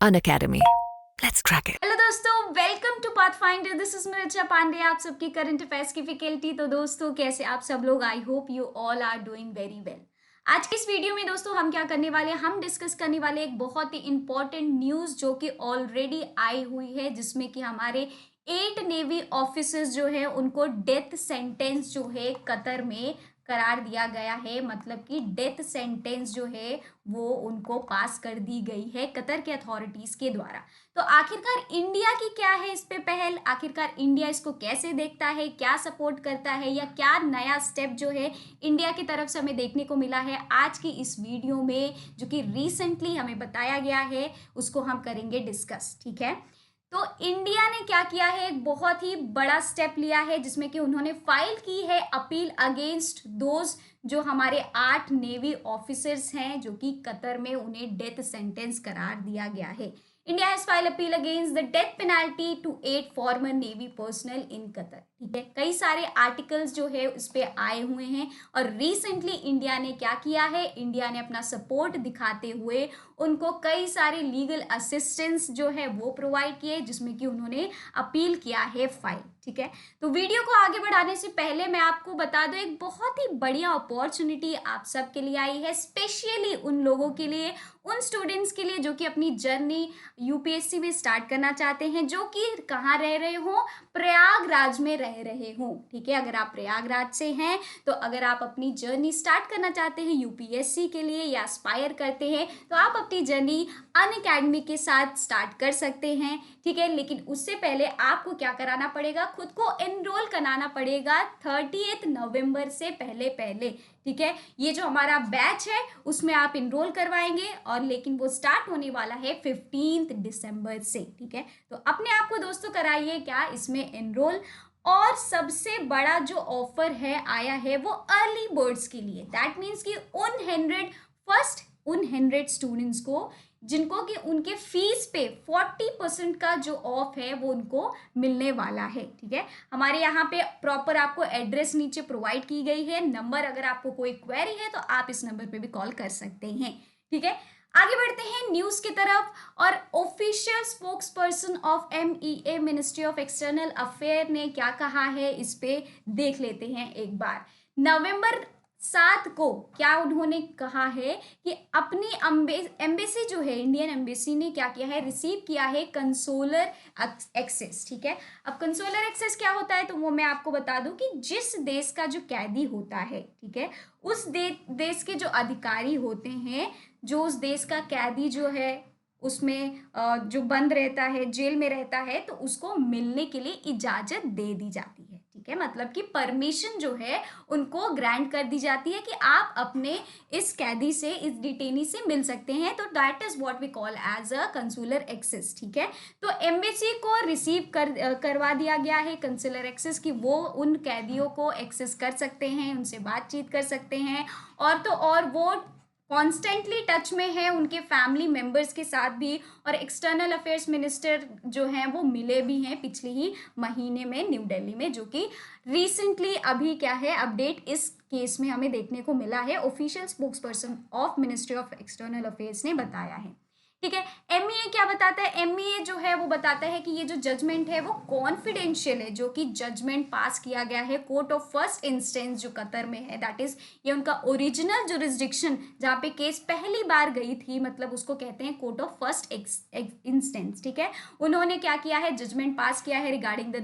Unacademy. Let's crack it. Hello दोस्तों, welcome to Pathfinder. This is Mircha Pandey, आप सबकी current affairs की फैकल्टी। तो दोस्तों, कैसे आप सब लोग? I hope you all are doing very well. आज की इस वीडियो में दोस्तों हम क्या करने वाले हैं, हम डिस्कस करने वाले एक बहुत ही इंपॉर्टेंट न्यूज़ जो कि ऑलरेडी आई हुई है, जिसमें कि हमारे 8 नेवी ऑफिसर्स जो है उनको डेथ सेंटेंस जो है कतर में करार दिया गया है। मतलब कि डेथ सेंटेंस जो है वो उनको पास कर दी गई है कतर के अथॉरिटीज के द्वारा। तो आखिरकार इंडिया की क्या है इस पे पहल, आखिरकार इंडिया इसको कैसे देखता है, क्या सपोर्ट करता है, या क्या नया स्टेप जो है इंडिया की तरफ से हमें देखने को मिला है आज की इस वीडियो में, जो कि रिसेंटली हमें बताया गया है, उसको हम करेंगे डिस्कस। ठीक है, तो इंडिया ने क्या किया है, एक बहुत ही बड़ा स्टेप लिया है, जिसमें कि उन्होंने फाइल की है अपील अगेंस्ट दोज जो हमारे 8 नेवी ऑफिसर्स हैं जो कि कतर में उन्हें डेथ सेंटेंस करार दिया गया है। India has file appeal against the death penalty to 8 former navy personnel in Qatar. ठीक है, कई सारे आर्टिकल्स जो है उस पर आए हुए हैं और रिसेंटली इंडिया ने क्या किया है, इंडिया ने अपना सपोर्ट दिखाते हुए उनको कई सारे लीगल असिस्टेंस जो है वो प्रोवाइड किए, जिसमें कि उन्होंने अपील किया है फाइल। ठीक है, तो वीडियो को आगे बढ़ाने से पहले मैं आपको बता दूं, एक बहुत ही बढ़िया अपॉर्चुनिटी आप सबके लिए आई है, स्पेशली उन लोगों के लिए, उन स्टूडेंट्स के लिए जो कि अपनी जर्नी यूपीएससी में स्टार्ट करना चाहते हैं, जो कि कहाँ रह रहे हो, प्रयागराज में रह रहे हो। ठीक है, अगर आप प्रयागराज से हैं तो अगर आप अपनी जर्नी स्टार्ट करना चाहते हैं यूपीएससी के लिए या एस्पायर करते हैं, तो आप अपनी जर्नी अनअकैडमी के साथ स्टार्ट कर सकते हैं। ठीक है, लेकिन उससे पहले आपको क्या कराना पड़ेगा, खुद को एनरोल कराना पड़ेगा 30 नवंबर से पहले पहले। ठीक है, ये जो हमारा बैच है उसमें आप इनरोल करवाएंगे, और लेकिन वो स्टार्ट होने वाला है 15 दिसंबर से। ठीक है, तो अपने आप को दोस्तों कराइए क्या इसमें एनरोल। और सबसे बड़ा जो ऑफर है आया है वो अर्ली बर्ड्स के लिए। दैट मीन्स कि उन 100 स्टूडेंट्स को जिनको कि उनके फीस पे 40% का जो ऑफ है वो उनको मिलने वाला है। ठीक है, हमारे यहाँ पे प्रॉपर आपको एड्रेस नीचे प्रोवाइड की गई है, नंबर, अगर आपको कोई क्वेरी है तो आप इस नंबर पे भी कॉल कर सकते हैं। ठीक है, आगे बढ़ते हैं न्यूज की तरफ। और official spokes person of MEA ministry of external affair ने क्या कहा है, इस पे देख लेते हैं एक बार। नवंबर 7 को क्या उन्होंने कहा है कि अपनी एम्बेसी जो है, इंडियन एम्बेसी ने क्या किया है, रिसीव किया है कंसोलर एक्सेस। ठीक है, अब कंसोलर एक्सेस क्या होता है, तो वो मैं आपको बता दूं कि जिस देश का जो कैदी होता है, ठीक है, उस देश के जो अधिकारी होते हैं, जो उस देश का कैदी जो है उसमें जो बंद रहता है, जेल में रहता है, तो उसको मिलने के लिए इजाजत दे दी जाती है। ठीक है, मतलब कि परमिशन जो है उनको ग्रांट कर दी जाती है कि आप अपने इस कैदी से, इस डिटेनी से मिल सकते हैं। तो that is what we call as a consular access. ठीक है, तो एम्बेसी को रिसीव करवा दिया गया है कंसुलर एक्सेस कि वो उन कैदियों को एक्सेस कर सकते हैं, उनसे बातचीत कर सकते हैं, और तो और वो कॉन्स्टेंटली टच में है उनके फैमिली मेंबर्स के साथ भी। और एक्सटर्नल अफेयर्स मिनिस्टर जो हैं वो मिले भी हैं पिछले ही महीने में न्यू दिल्ली में, जो कि रिसेंटली अभी क्या है अपडेट इस केस में हमें देखने को मिला है, official spokes person of ministry of external affairs ने बताया है। ठीक है, MEA क्या बताता है, MEA जो है वो बताता है कि ये जो जजमेंट है वो कॉन्फिडेंशियल है, जो कि जजमेंट पास किया गया है कोर्ट ऑफ फर्स्ट इंस्टेंस जो कतर में है, दैट इज ये उनका ओरिजिनल जुरिस्डिक्शन जहाँ पे केस पहली बार गई थी, मतलब उसको कहते हैं कोर्ट ऑफ फर्स्ट इंस्टेंस। ठीक है, उन्होंने क्या किया है, जजमेंट पास किया है रिगार्डिंग द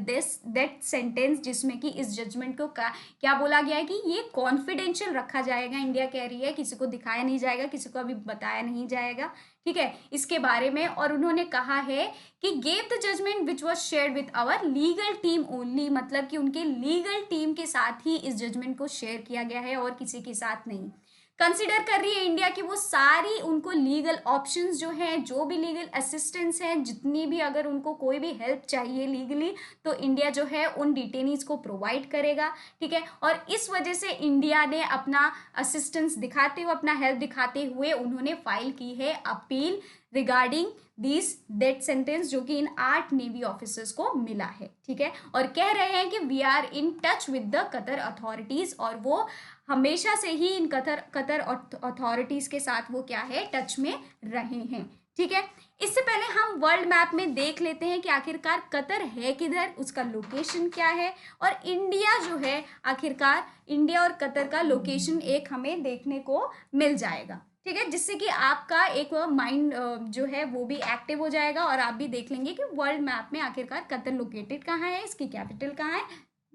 डेथ सेंटेंस, जिसमें कि इस जजमेंट को क्या बोला गया है कि ये कॉन्फिडेंशियल रखा जाएगा। इंडिया कह रही है किसी को दिखाया नहीं जाएगा, किसी को अभी बताया नहीं जाएगा। ठीक है, इसके बारे में। और उन्होंने कहा है कि gave the judgement which was share with our legal team only, मतलब कि उनके लीगल टीम के साथ ही इस जजमेंट को शेयर किया गया है और किसी के साथ नहीं। कंसिडर कर रही है इंडिया की वो सारी उनको लीगल ऑप्शंस जो हैं, जो भी लीगल असिस्टेंस हैं, जितनी भी, अगर उनको कोई भी हेल्प चाहिए लीगली, तो इंडिया जो है उन डिटेनीज को प्रोवाइड करेगा। ठीक है, और इस वजह से इंडिया ने अपना असिस्टेंस दिखाते हुए, अपना हेल्प दिखाते हुए उन्होंने फाइल की है appeal regarding this death sentence जो कि इन 8 नेवी ऑफिसर्स को मिला है। ठीक है, और कह रहे हैं कि we are in touch with the Qatar authorities, और वो हमेशा से ही इन कतर अथॉरिटीज के साथ वो क्या है, टच में रहे हैं। ठीक है। इससे पहले हम वर्ल्ड मैप में देख लेते हैं कि आखिरकार कतर है किधर, उसका लोकेशन क्या है, और इंडिया जो है आखिरकार इंडिया और कतर का लोकेशन एक हमें देखने को मिल जाएगा। ठीक है, जिससे कि आपका एक माइंड जो है वो भी एक्टिव हो जाएगा और आप भी देख लेंगे कि वर्ल्ड मैप में आखिरकार कतर लोकेटेड कहाँ है, इसकी कैपिटल कहाँ है।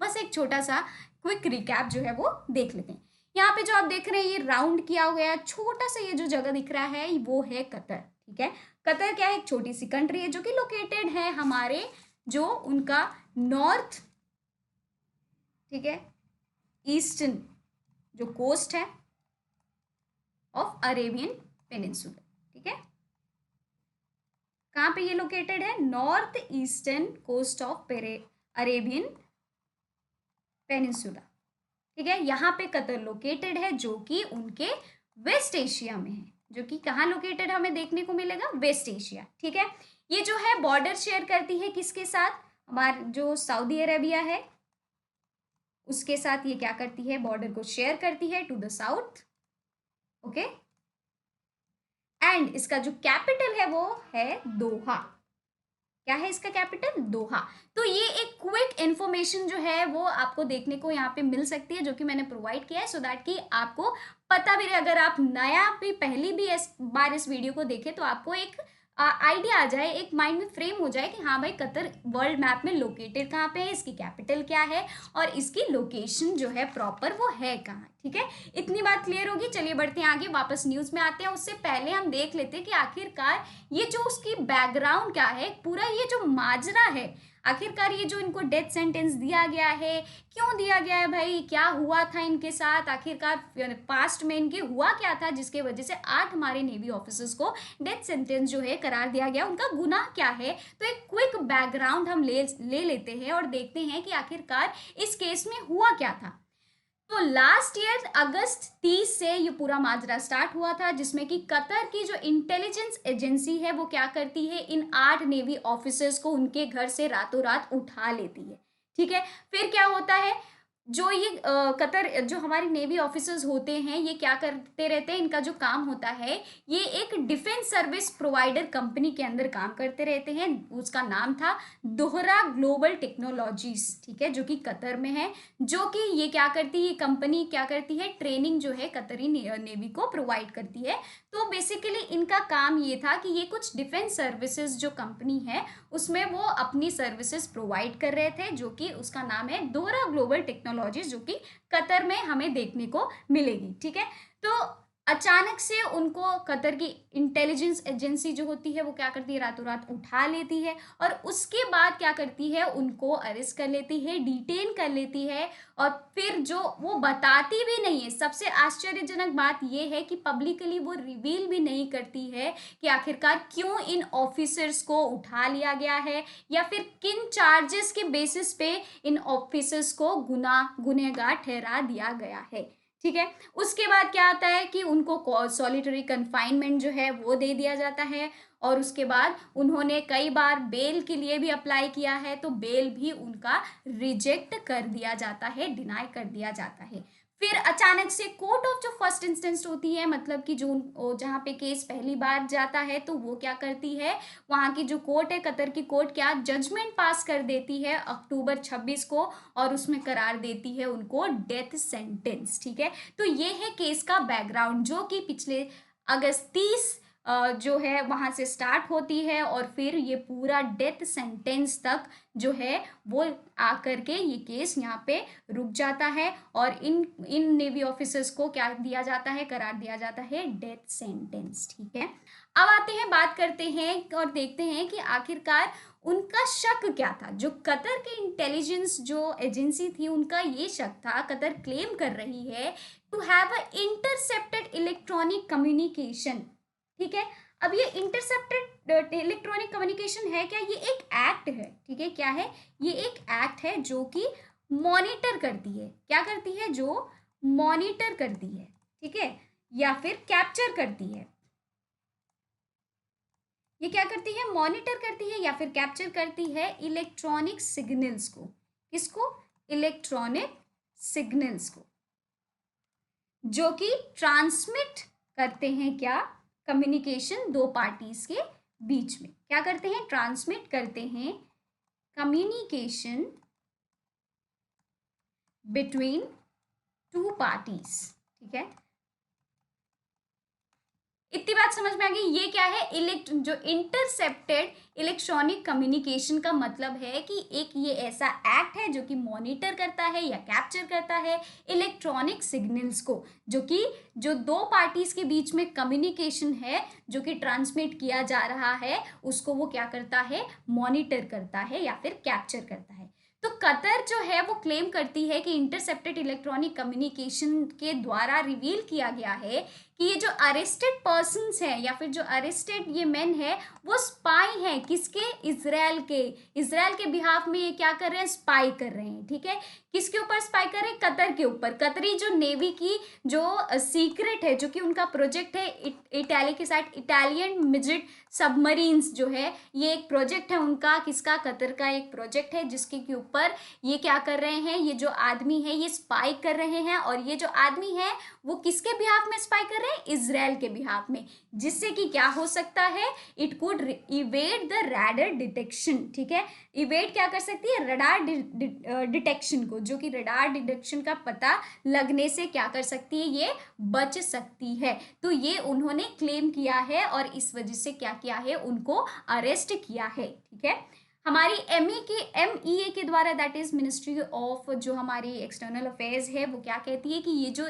बस एक छोटा सा क्विक रिकैप जो है वो देख लेते हैं। यहाँ पे जो आप देख रहे हैं ये राउंड किया हुआ है, छोटा सा ये जो जगह दिख रहा है वो है कतर। ठीक है, कतर क्या है, एक छोटी सी कंट्री है जो कि लोकेटेड है हमारे जो उनका नॉर्थ, ठीक है, ईस्टर्न जो कोस्ट है ऑफ अरेबियन पेनिनसुला। ठीक है, कहाँ पे ये लोकेटेड है, north eastern coast of Arabian peninsula. ठीक है, यहाँ पे कतर लोकेटेड है जो कि उनके वेस्ट एशिया में है, जो कि कहाँ लोकेटेड हमें देखने को मिलेगा, वेस्ट एशिया। ठीक है, ये जो है बॉर्डर शेयर करती है किसके साथ, हमारे जो सऊदी अरेबिया है उसके साथ ये क्या करती है, बॉर्डर को शेयर करती है to the south. Okay, and इसका जो कैपिटल है वो है दोहा। क्या है इसका कैपिटल, दोहा। तो ये एक क्विक इन्फॉर्मेशन जो है वो आपको देखने को यहाँ पे मिल सकती है, जो कि मैंने प्रोवाइड किया है सो दैट कि आपको पता भी रहे, अगर आप नया भी पहली भी इस बार इस वीडियो को देखें तो आपको एक आइडिया आ जाए, एक माइंड में फ्रेम हो जाए कि हाँ भाई कतर वर्ल्ड मैप में लोकेटेड कहाँ पे है, इसकी कैपिटल क्या है और इसकी लोकेशन जो है प्रॉपर वो है कहाँ। ठीक है, इतनी बात क्लियर होगी। चलिए बढ़ते हैं आगे, वापस न्यूज़ में आते हैं। उससे पहले हम देख लेते हैं कि आखिरकार ये जो उसकी बैकग्राउंड क्या है, पूरा ये जो माजरा है, आखिरकार ये जो इनको डेथ सेंटेंस दिया गया है, क्यों दिया गया है भाई, क्या हुआ था इनके साथ, आखिरकार पास्ट में इनके हुआ क्या था जिसके वजह से 8 हमारे नेवी ऑफिसर्स को डेथ सेंटेंस जो है करार दिया गया, उनका गुनाह क्या है। तो एक क्विक बैकग्राउंड हम ले लेते हैं और देखते हैं कि आखिरकार इस केस में हुआ क्या था। तो लास्ट ईयर अगस्त 30 से ये पूरा माजरा स्टार्ट हुआ था, जिसमें कि कतर की जो इंटेलिजेंस एजेंसी है वो क्या करती है, इन 8 नेवी ऑफिसर्स को उनके घर से रातों रात उठा लेती है। ठीक है, फिर क्या होता है, जो ये कतर जो हमारे नेवी ऑफिसर्स होते हैं ये क्या करते रहते हैं, इनका जो काम होता है ये एक डिफेंस सर्विस प्रोवाइडर कंपनी के अंदर काम करते रहते हैं, उसका नाम था दोहरा ग्लोबल टेक्नोलॉजीज। ठीक है, जो कि कतर में है, जो कि ये क्या करती है, कंपनी क्या करती है, ट्रेनिंग जो है कतरी नेवी को प्रोवाइड करती है। तो बेसिकली इनका काम ये था कि ये कुछ डिफेंस सर्विसेज जो कंपनी है उसमें वो अपनी सर्विसेज प्रोवाइड कर रहे थे, जो कि उसका नाम है दोहरा ग्लोबल टेक्नोलॉजीज, जो कि कतर में हमें देखने को मिलेगी। ठीक है, तो अचानक से उनको कतर की इंटेलिजेंस एजेंसी जो होती है वो क्या करती है, रातों रात उठा लेती है और उसके बाद क्या करती है, उनको अरेस्ट कर लेती है, डिटेन कर लेती है। और फिर जो वो बताती भी नहीं है, सबसे आश्चर्यजनक बात ये है कि पब्लिकली वो रिवील भी नहीं करती है कि आखिरकार क्यों इन ऑफिसर्स को उठा लिया गया है या फिर किन चार्जेस के बेसिस पे इन ऑफिसर्स को गुनहगार ठहरा दिया गया है। ठीक है, उसके बाद क्या आता है कि उनको सॉलिटरी कन्फाइनमेंट जो है वो दे दिया जाता है और उसके बाद उन्होंने कई बार बेल के लिए भी अप्लाई किया है, तो बेल भी उनका रिजेक्ट कर दिया जाता है, डिनाई कर दिया जाता है। फिर अचानक से कोर्ट ऑफ जो फर्स्ट इंस्टेंस होती है, मतलब कि जो जहाँ पे केस पहली बार जाता है, तो वो क्या करती है, वहाँ की जो कोर्ट है कतर की कोर्ट क्या जजमेंट पास कर देती है अक्टूबर 26 को और उसमें करार देती है उनको डेथ सेंटेंस। ठीक है, तो ये है केस का बैकग्राउंड, जो कि पिछले अगस्त 30 जो है वहाँ से स्टार्ट होती है और फिर ये पूरा डेथ सेंटेंस तक जो है वो आकर के ये केस यहाँ पे रुक जाता है और इन नेवी ऑफिसर्स को क्या दिया जाता है, करार दिया जाता है डेथ सेंटेंस। ठीक है, अब आते हैं, बात करते हैं और देखते हैं कि आखिरकार उनका शक क्या था। जो कतर के इंटेलिजेंस जो एजेंसी थी उनका ये शक था, कतर क्लेम कर रही है to have a intercepted electronic communication. ठीक है, अब ये इंटरसेप्टेड इलेक्ट्रॉनिक कम्युनिकेशन है क्या, ये एक एक्ट है। ठीक है, क्या है, ये एक एक्ट है जो कि मॉनिटर करती है, क्या करती है, जो मॉनिटर करती है। ठीक है, या फिर कैप्चर करती है, ये क्या करती है, मॉनिटर करती है या फिर कैप्चर करती है इलेक्ट्रॉनिक सिग्नल्स को। किसको, इलेक्ट्रॉनिक सिग्नल्स को, जो कि ट्रांसमिट करते हैं क्या, कम्युनिकेशन दो पार्टीज के बीच में क्या करते हैं, ट्रांसमिट करते हैं कम्युनिकेशन बिटवीन टू पार्टीज। ठीक है, इतनी बात समझ में आ गई। ये क्या है, जो इंटरसेप्टेड इलेक्ट्रॉनिक कम्युनिकेशन का मतलब है कि एक ये ऐसा एक्ट है जो कि मॉनिटर करता है या कैप्चर करता है इलेक्ट्रॉनिक सिग्नल्स को, जो दो पार्टीज के बीच में कम्युनिकेशन है जो कि ट्रांसमिट किया जा रहा है, उसको वो क्या करता है, मॉनिटर करता है या फिर कैप्चर करता है। तो कतर जो है वो क्लेम करती है कि इंटरसेप्टेड इलेक्ट्रॉनिक कम्युनिकेशन के द्वारा रिवील किया गया है कि ये जो अरेस्टेड पर्सन्स हैं या फिर जो अरेस्टेड ये मेन है वो स्पाई हैं, किसके, इजराइल के बिहाफ में ये क्या कर रहे हैं, स्पाई कर रहे हैं। ठीक है, किसके ऊपर स्पाई कर रहे हैं, कतर के ऊपर। कतरी जो नेवी की जो सीक्रेट है, जो कि उनका प्रोजेक्ट है इटाली के साथ, इटालियन मिजिट सबमरीन्स जो है, ये एक प्रोजेक्ट है उनका, किसका, कतर का एक प्रोजेक्ट है जिसके के ऊपर ये क्या कर रहे हैं, ये जो आदमी है ये स्पाई कर रहे हैं। और ये जो आदमी है वो किसके बिहाफ में स्पाई कर रहे हैं, इजराइल के बिहाफ में, जिससे कि क्या हो सकता है, it could evade the radar detection. ठीक है, इवेड क्या कर सकती है, रडार डिटेक्शन को, जो कि रडार डिटेक्शन का पता लगने से क्या कर सकती है, ये बच सकती है। तो ये उन्होंने क्लेम किया है और इस वजह से क्या किया है, उनको अरेस्ट किया है। ठीक है, हमारी MEA के द्वारा, दैट इज मिनिस्ट्री ऑफ जो हमारी एक्सटर्नल अफेयर्स है, वो क्या कहती है कि ये जो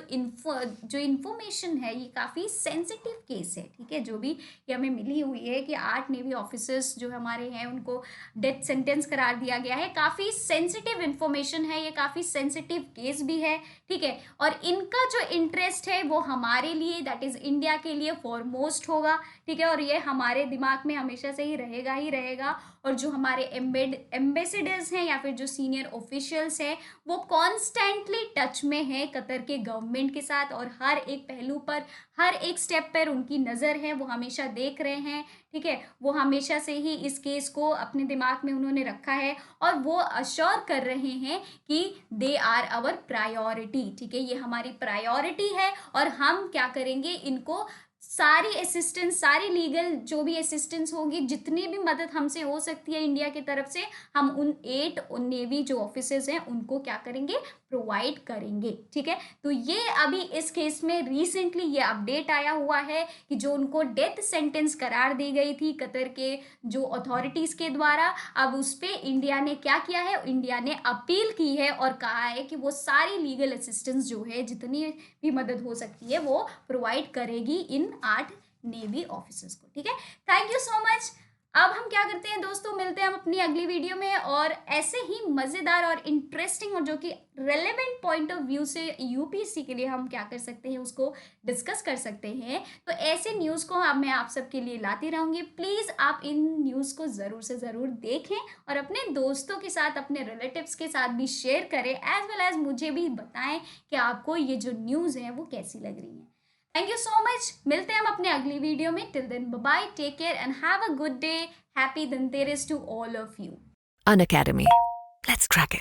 इन्फॉर्मेशन है ये काफ़ी सेंसिटिव केस है। ठीक है, जो भी ये हमें मिली हुई है कि 8 नेवी ऑफिसर्स जो हमारे हैं उनको डेथ सेंटेंस करार दिया गया है, काफ़ी सेंसिटिव इन्फॉर्मेशन है, ये काफ़ी सेंसिटिव केस भी है। ठीक है, और इनका जो इंटरेस्ट है वो हमारे लिए, दैट इज इंडिया के लिए फॉरमोस्ट होगा। ठीक है, और ये हमारे दिमाग में हमेशा से ही रहेगा। और जो हमारे एम्बेसडर्स हैं या फिर जो सीनियर ऑफिशियल्स हैं वो कॉन्स्टेंटली टच में है कतर के गवर्नमेंट के साथ, और हर एक पहलू पर, हर एक स्टेप पर उनकी नज़र है, वो हमेशा देख रहे हैं। ठीक है, वो हमेशा से ही इस केस को अपने दिमाग में उन्होंने रखा है और वो अश्योर कर रहे हैं कि दे आर आवर प्रायोरिटी। ठीक है, ये हमारी प्रायोरिटी है और हम क्या करेंगे, इनको सारी असिस्टेंस, सारी लीगल जो भी असिस्टेंस होगी, जितनी भी मदद हमसे हो सकती है इंडिया की तरफ से, हम उन 8 नेवी जो ऑफिसर्स हैं उनको क्या करेंगे, प्रोवाइड करेंगे। ठीक है, तो ये अभी इस केस में रिसेंटली ये अपडेट आया हुआ है कि जो उनको डेथ सेंटेंस करार दी गई थी कतर के जो अथॉरिटीज़ के द्वारा, अब उस पर इंडिया ने क्या किया है, इंडिया ने अपील की है और कहा है कि वो सारी लीगल असिस्टेंस जो है, जितनी भी मदद हो सकती है वो प्रोवाइड करेगी इन 8 नेवी ऑफिसर्स को। ठीक है, थैंक यू सो मच। अब हम क्या करते हैं दोस्तों, मिलते हैं हम अपनी अगली वीडियो में और ऐसे ही मज़ेदार और इंटरेस्टिंग और जो कि रेलेवेंट पॉइंट ऑफ व्यू से यूपीएससी के लिए हम क्या कर सकते हैं उसको डिस्कस कर सकते हैं। तो ऐसे न्यूज़ को अब मैं आप सबके लिए लाती रहूँगी। प्लीज़ आप इन न्यूज़ को ज़रूर से ज़रूर देखें और अपने दोस्तों के साथ, अपने रिलेटिव्स के साथ भी शेयर करें, एज वेल एज मुझे भी बताएं कि आपको ये जो न्यूज़ है वो कैसी लग रही है। थैंक यू सो मच, मिलते हैं हम अपने अगली वीडियो में। Till then bye, take care and have a good day. Happy Dhanteras to all of you. Unacademy. Let's crack it.